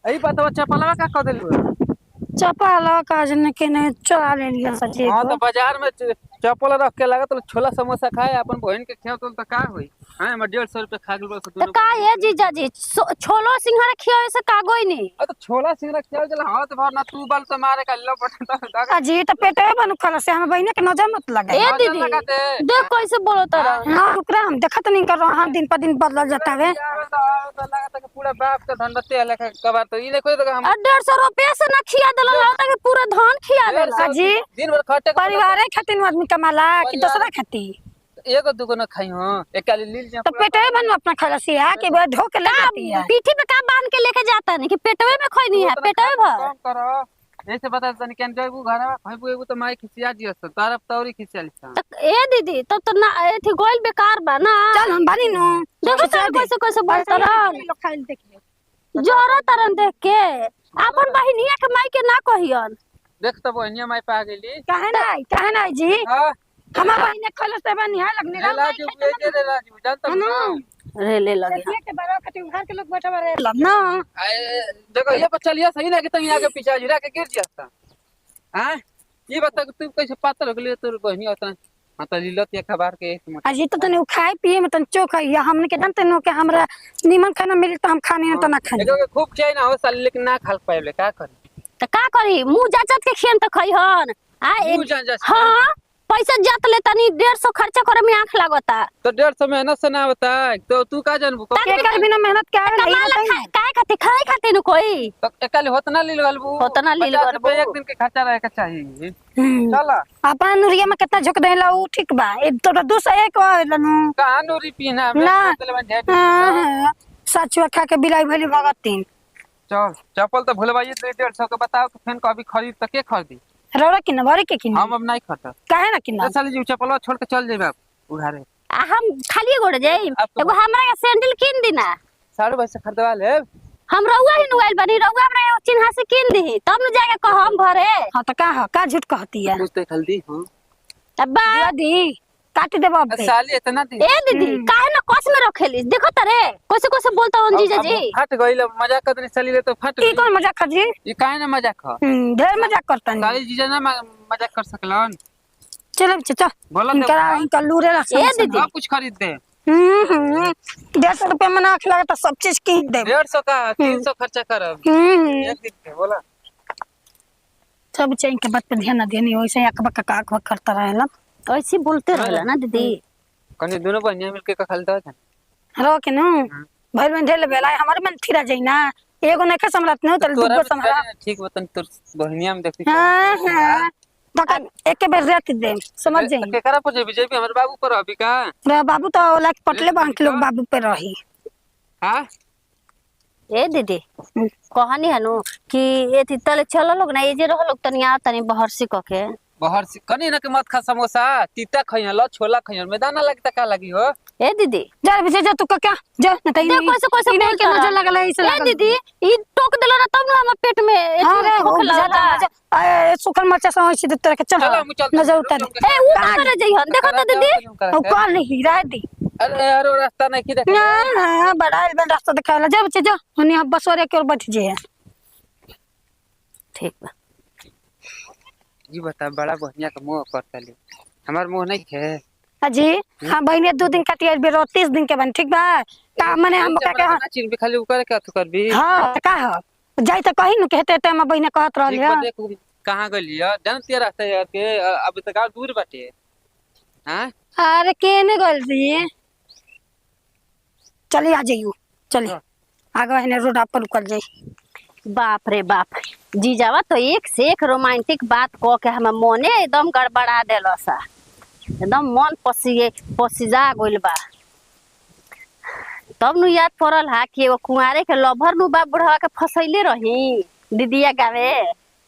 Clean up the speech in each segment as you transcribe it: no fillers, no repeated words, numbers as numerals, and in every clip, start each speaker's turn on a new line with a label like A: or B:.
A: यही पता चपलवा का कह दिलु।
B: चपल काज ने के ने चोरा ले लिया सजे
A: हां
B: को।
A: तो बाजार में चपल रख के लगा तो छोला समोसा खाए अपन बहन के खेव तो का होई। हां हम 150 रुपया खा गेल बस
B: तो
A: दोनों
B: का
A: बहन
B: ये जीजा जी छोलो सिंघाड़ा खियावे से का गोई नहीं।
A: तो छोला सिंगरा खेव जला हाथ भर ना तू बल तो मारे का लो पटता दागा
B: अजी तो पेटे बन खला से हम बहिने के नजर मत लगाए। ए
A: नजर
B: दीदी
A: लगा दे
B: देख कैसे बोलो तारा। हां रुकरा हम देखत नहीं कर रहा दिन पर दिन बदल जाता है।
A: तो लगा कि पूरा बाप का धन बत्ते लेके कबार तो ई देखो तो हम
B: 150 रुपया से ना खिया देला लगता कि पूरा धान खिया देला। अजी
A: दिन भर खटे
B: परिवार खातिर आदमी कमाला कि दूसरा खातिर
A: एगो दुगो न खाई हो एक काली लील जा
B: तो पेटे बन अपना खला से है कि बे ढोक ले जाती है। पीठी पे का बांध के लेके जाता नहीं कि पेटवे में खोई नहीं है पेटवे भर
A: काम करो ऐसे बता तनी केन जाबू घर में भाईबू एगो तो माई खिसिया जी हस तारफ तौरी खिसियाली सा
B: ए दीदी तब तो ना एथी गोइल बेकार बा ना। चल हम बानी नु देखो सर कैसे कैसे बोलता रह लोग खाइल देख ले जोरा तरन देख के अपन बहिनिया के माई के ना कहियन।
A: देख तो बहनिया माई पा गेली
B: काहे ना जी
A: हां
B: हमार बहिने खलस से बनी है लगने का
A: राजू ये रे राजू जानता ना
B: रे ले लगे के बड़ा कटी घर के लोग बैठा रहे ना।
A: देखो ये पर चलिए सही ना कि तंग आगे पीछे गिरा के गिर जाता हां ये बता तू कैसे पातर हो गेली तोर बहनी होता माता लीलत या खबर के एक
B: अजी तो तने खाए पिए में तन चोख है हमने के जानते नो के हमरा नीमन खाना मिली तो हम खाने न तो ना खाए
A: एगो खूब चाय ना हो साल लेकिन ना खा पाएले का करी
B: तो का करी मुंह जाचत के खियन तो खइहन आ
A: मुंह जाचत
B: हां पैसा जात ले तनी 150 खर्चा करे में आंख लागता
A: तो 150 मेहनत से ना बता तो तू का जानबू
B: के कर बिना मेहनत के आवे नहीं काहे खाते खाते न कोई
A: तो एकल होतना लील गलबू
B: होतना लील गलबू
A: एक दिन के खर्चा रहे के चाहिए चला
B: अपन नुरिया में कितना झुक देला उ ठीक बा ए तो दूसरा एक लनु
A: कहां नूरी पीना
B: ना सच खा के बिलाई भली भगतीन
A: चल चप्पल तो भूलवाइए 150 के बताओ तो फिर कभी खरीद तक के खरीदी
B: रौरा कि न भरे के कि
A: हम अब नहीं खाता
B: काहे ना कि न
A: चल जी चप्पल छोड़ के चल जेबे उधारे
B: हम खाली गोड़ जाई एगो हमरा के सैंडल किन दिना
A: 1.5 से खरीदवा ले
B: हम रउआ ही नुआइल बनी रउआ हमरा चिन्हा से किन दी तब न जाके कह हम भरे हां त का झूठ कहती है
A: कुछ तो हल्दी हां
B: अब्बा दी काट देबो अब
A: साली इतना दी
B: ए दीदी काहे न कस में रखेली देखो त रे कैसे कैसे बोलता हन जीजा जी
A: फट गइल मजाक करनी साली ले तो फट
B: की कौन मजाक कर जी
A: ये काहे ना मजाक ह
B: ढेर मजाक करता नहीं
A: साली जीजा ना मजाक कर सकलन
B: चल चाचा
A: बोला
B: इनका लूरे रख ए दीदी
A: सब कुछ खरीद दे
B: 150 रुपया में नाख लगा तो सब चीज किन दे
A: 150 का 300 खर्चा करब एक दिन के बोला
B: सब चाहिए के बात पे ध्यान ना देनी वैसे अकबक का करता रहेला ऐसे बोलते रहला ना दीदी
A: कनी दोनों बहनिया मिलके का खलता है
B: रो के न भाई बहन ढेल बेला हमारे मन थिरा जाई ना एगो नहीं का सम्राट न तो दुगो सम्राट
A: ठीक बतन तोर बहनिया में देखती
B: हां तक एक के बेर रेत दे समझ जाई
A: के करा पर बीजेपी हमर बाबू पर अभी का
B: रे बाबू तो लाख पटले बांध लोग बाबू पे रही
A: हां
B: ए दीदी कहानी हनु कि एथि तले चलो लोग ना ए जे रह लोग तनिया तनी बहर से कके
A: बहर से कनी ना के मत खा समोसा तीता खइया ल छोला खइया मैदान लगता का लगी हो
B: ए दीदी जा बिचे जा तू का जा न तई नहीं कैसे कैसे बोल के नजर लगल है ए दीदी ई टोक देलो ना तब ना हम पेट में एथि भूख लगा ए सुखल मरचा से होई तरह के चल नजर उतार ए ऊ का करे जई हन देखो त दीदी ओ कॉल नहीं हीरा दी
A: अरे यार रास्ता नहीं की देख
B: ना बड़ा एलबन रास्ता दिखाला जा बच्चे जा हनी बस वाले के और बैठ जे ठीक बा
A: जी बता बड़ा बहनिया का मुंह करता ले हमार मुंह नहीं है
B: अजी हां बहनिया 2 दिन काटिया बेरो 30 दिन के बन ठीक बा का माने हम का के
A: चिन भी खाली ऊपर के कर भी
B: हां का हो जाई त कहि न कहते टाइम में बहनिया कहत रहल है
A: देख कहां गलिया जानते रास्ता है के अब तक दूर बाटे हां
B: अरे केने गल दी चली आ जाइयो चली आगे है रोड पर निकल जाई बाप रे बाप जीजावा तो एक से एक रोमांटिक बात कह के हम मोने एकदम गड़बड़ा देलो सा एकदम मन पसीजा गइल बा तब नु याद पड़ल हा कि एगो कुंवारे के लभर नु बा बुढ़वा के फसैले रही दीदिया गावे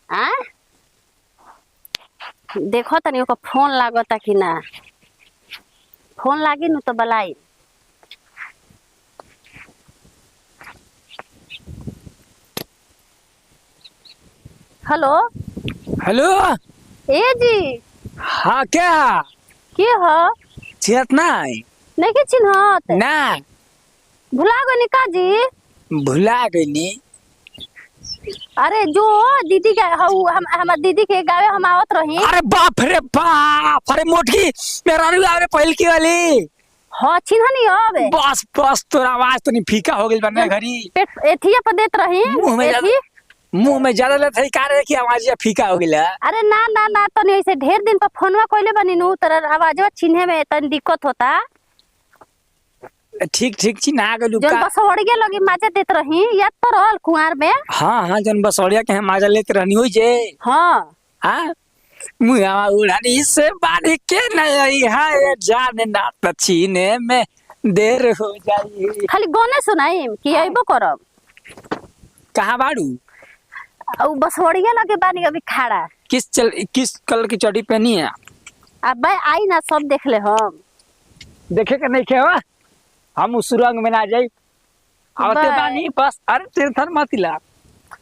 B: हां देखो तनी ओकर फोन लागता कि ना फोन लागी नु तो बलाई हेलो
C: हेलो
B: ए जी
C: हाँ क्या
B: के हो
C: चिन्हत नहीं
B: नहीं के चिन्हत
C: ना
B: भुला गनी का जी
C: भुला गनी
D: अरे जो दीदी के हमार दीदी के गावे हम आवत रही।
C: अरे बाप रे बाप, अरे मोटकी मेरा नहीं आ रे पहल की वाली।
D: हाँ चिन्हनी अब
C: बस बस तोरा आवाज तो नहीं फीका हो गई बने घरी।
D: पेट एथिया पर देत रही
C: मुंह में ज्यादा ले थई का रे कि आवाज फीका हो गेला।
D: अरे ना ना ना तनी ऐसे ढेर दिन पर फोनवा कइले बनी नु तोर आवाजवा चिन्हे में तनी दिक्कत होता।
C: ठीक ठीक चिन्हा गेलू
D: जन
C: का।
D: बसवड़िया लगी माजा देत रही याद तो रहल कुंवार में।
C: हां जन बसौड़िया के माजा लेत रहनी होई जे।
D: हां
C: हां मुआ उड़ानी से बारी के नहीं है जाने ना पछीने में देर हो जाई।
D: खाली गाने सुनाई कि आइबो करब।
C: कहां बाड़ू?
D: औ बसवड़िया लगे बानी अभी खड़ा।
C: किस कलर की चड्डी पहनी है?
D: अब भाई आई ना सब देख ले हम।
C: देखे के नहीं खेवा हम उस रंग में ना जाई आवते बानी बस। अरे तीर्थन मतिला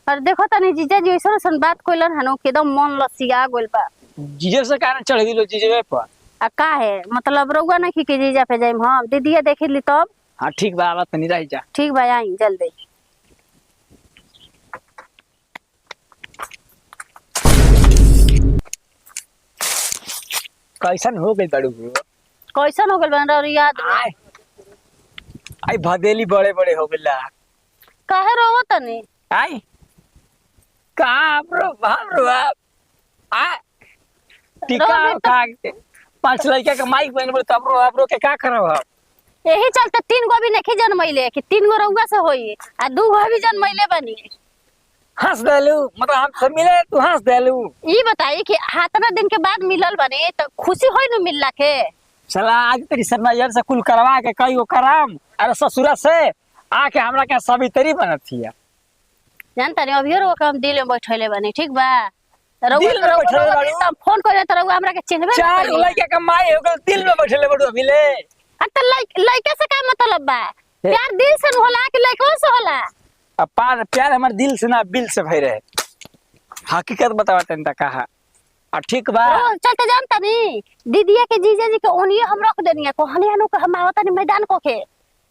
D: और देखो तनी जीजा जी ऐसा सन बात कोइलन हनो के एकदम मन लसिया गोल बा।
C: जीजे से कारण चढ़ गेलो जीजे पर।
D: आ का है मतलब रउआ नहीं कि जीजा पे जाइम हम दीदीया देखे ली तब।
C: हां ठीक बा बात नहीं रही जा।
D: ठीक बा आई जल्दी।
C: कैसन हो गई बड़ू?
D: कैसन हो गल बन रहा याद
C: आई भदेली बड़े बड़े हो गेला।
D: काहे रोवो तनी?
C: आई का ब्रो बाबरो आ टिका का 5 लड़का के माइक बन बोल तब रो के का करब?
D: यही चलते 3 गो भी नहीं जन्मैले कि 3 गो रउआ से होई आ 2 गो भी जन्मैले बनी।
C: हंस देलू मतलब हम सब मिले तू हंस देलू।
D: ई बताई कि हाथना दिन के बाद मिलल बनी तो खुशी होई न मिलला के।
C: चला आज तेरी सरनायर से कुल करवा के कई वो कराम। अरे ससुरा से आके हमरा के सवितरी बनतिया।
D: जानता नहीं अभी रो हम दिल में बैठले बनी ठीक बा। रउआ
C: दिल में बैठले बाड़ू?
D: तब फोन करे त रउआ हमरा के चिन्हबे ना
C: 4
D: करी।
C: लड़का के माई हो गल दिल में बैठले बड़ू मिले।
D: आ त लइका से का मतलब बा? प्यार दिल से होला कि लइका से होला?
C: अब प्यार हमारे दिल से ना बिल से भई रहे। हकीकत बतावा तंता कहा और ठीक बा।
D: चलते जानता नहीं दीदिया के जीजा जी के ओनिए हम रख देनी है कहनी हनु के हम आवता नहीं मैदान को के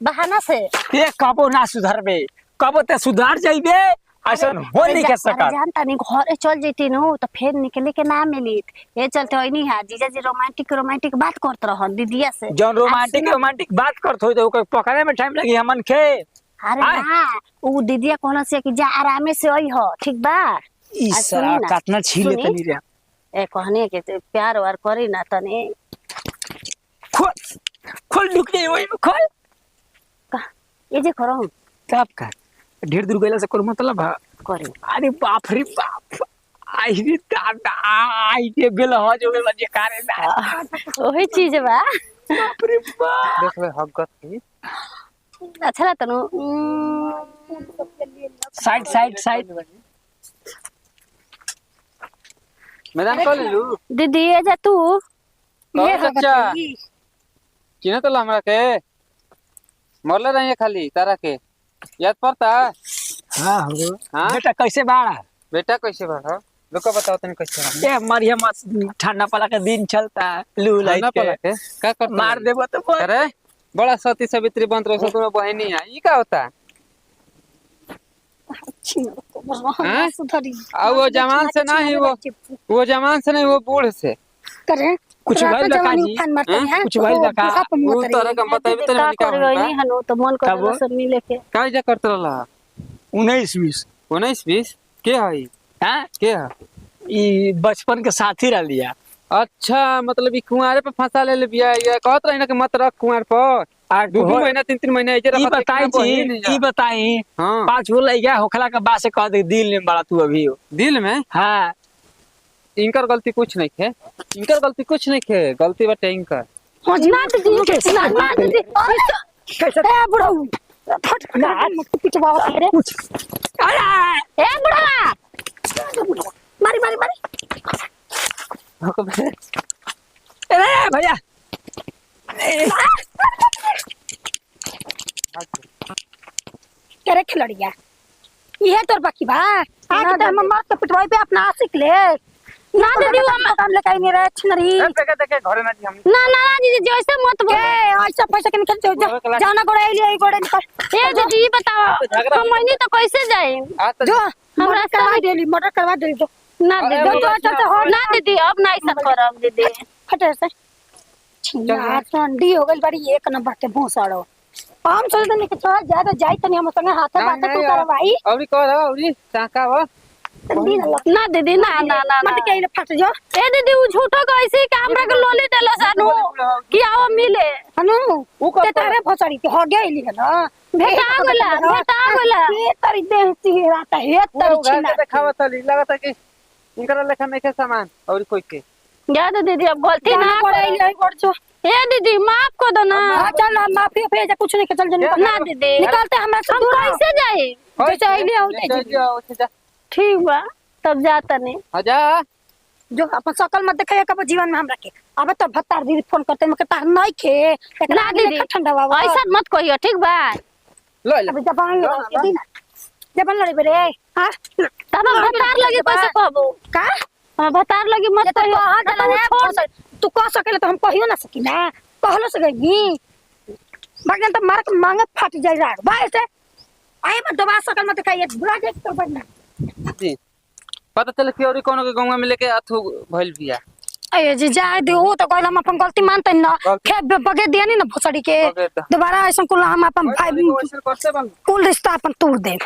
D: बहाना से।
C: ते कबो ना सुधरबे कबो ते सुधार जाइबे ऐसा हो नहीं के सकत।
D: जानता नहीं घर चल जैती नु तो फिर निकले के ना मिलित। ये चलते होई नहीं है जीजा जी रोमांटिक बात करत रहन दीदिया से।
C: जौन रोमांटिक बात करत होई तो ओके पकड़े में टाइम लगी हमन के।
D: अरे ना उ दीदिया कहना से कि जा आरामे से आई हो ठीक बा।
C: ई सारा काटना छीले तनी रे।
D: ए कहने के प्यार वार करी ना तने
C: खोल दुख नहीं होई खोल
D: का ये जे करो
C: तब का ढेर दूर गइला से कोन मतलब
D: करी।
C: अरे बाप रे बाप आई रे दादा आई के गेल हो जो बजे कारे ना
D: ओही चीज बा।
C: बाप रे बाप
A: देख ले हगत की
D: अच्छा तनु
C: साइड
A: मैदान कॉल लू
D: दीदी ये जा तू
A: ये बच्चा चिन्ह तो हमरा के मरले रही खाली तारा के याद पड़ता?
C: हां हो
A: हां
C: बेटा कैसे बाड़ा?
A: बेटा कैसे बा? लोग बताओ तने कैसे
C: ए मरिया मत ठंडा पला के दिन चलता लू लाइट के
A: का कर
C: मार देबो तो
A: अरे बड़ा सती सावित्री बंत रहो तो बहनी है ई का होता? हाँ? वो जवान से नहीं वो जवान से नहीं वो बूढ़ से
B: करे
C: कुछ भाई लकाजी कुछ भाई लका
A: वो तरह का बताइए तेरे
D: का करे नहीं हनु तो मन कर सब मिले के
A: का जा करत रहला
C: 19-20
A: के हई
C: हां
A: के है
C: ई बचपन के साथी रह लिया।
A: अच्छा मतलब ई कुंवारे पे फंसा ले बिया ये कहत रही ना कि मत रख कुंवार पर 2 महीना 3 महीना ऐसे
C: ई बताई
A: हां
C: 5 गो लइका होखला के बाद से कह दे दिल में बड़ा तू अभी
A: दिल में।
C: हां
A: इनकर गलती कुछ नहीं खे गलती बाटे इनकर।
D: ना दीदी ना दीदी
C: कैसे
B: ए बुढ़ऊ फट ना मत पिटवा रे
D: अरे ए बुढ़ा
B: मारी
C: अरे भैया
B: करे खिलड़िया ये तोर बाकी बा आके तो हम मार तो पिटवाई पे अपना आशिक ले ना दीदी वो काम लेके आई मेरा छनरी
A: देखे देखे घरे ना जी हम
B: ना ना ना दीदी जैसे मत बोल ऐसा पैसा के निकल जाना गोड़े ले गोड़े निकल ए दीदी बताओ हम महीने तो कैसे जाए
A: जो
B: हमरा करवा देली मर्डर करवा देली जो ना दीदी तो अच्छा से हो ना दीदी अब नहीं सब करब दीदी फटे से छिया ठंडी हो गई बड़ी एक नंबर के भूसाड़ो हम सोच देने के चल ज्यादा जाई तनी हम संगे हाथ बात तू करवाई
A: औरी कर औरी चाका वा
B: ना दीदी ना ना ना मत के ले फट जो ए दीदी उ झूठो कैसे हमरा के लोली देलो सानू कि आओ मिले हनु उ के तारे भसड़ी के हो गेली है ना भेटा गेला ये तरी देहती राता हे तरी छिना
A: देखावा तली लगता कि इनकर लेखा नहीं के सामान और कोई के
B: याद दीदी अब गलती ना करे गोड़ जो ए दीदी माफ कर दो ना चल माफी पे कुछ नहीं के चल जन ना दीदी निकलते हमरा से दूर कैसे जाए जैसे आइले आउते ठीक बा तब जाता नहीं
A: आजा
B: जो अपन सकल मत देखे कब जीवन में हमरा के अब तो भत्तार दीदी फोन करते मैं कहता नहीं खे ना दीदी ठंडा बाबा ऐसा मत कहियो ठीक बा
A: लो ले
B: अभी जबान लड़े बरे हां तब भत्तार लगे कैसे कहबो का हम भत्तार लगे मत कहियो तू कह सकेला तो हम कहियो ना सकी ना कहलो सकेगी बाकी तो मार के मांगे फट जाई राग बा ऐसे आई मत दबा सकल मत कहिए बुरा देख कर बढ़ना
A: जी पता चले कि और कोनो के गांव में लेके अथु भइल बिया
B: अये जी जाए दे वो तो कहला हम अपन गलती मानते ना खे बगे दिया नहीं ना भोसड़ी के दोबारा ऐसा कुल हम अपन भाई
A: करते बन
B: कुल रिश्ता अपन तोड़ दे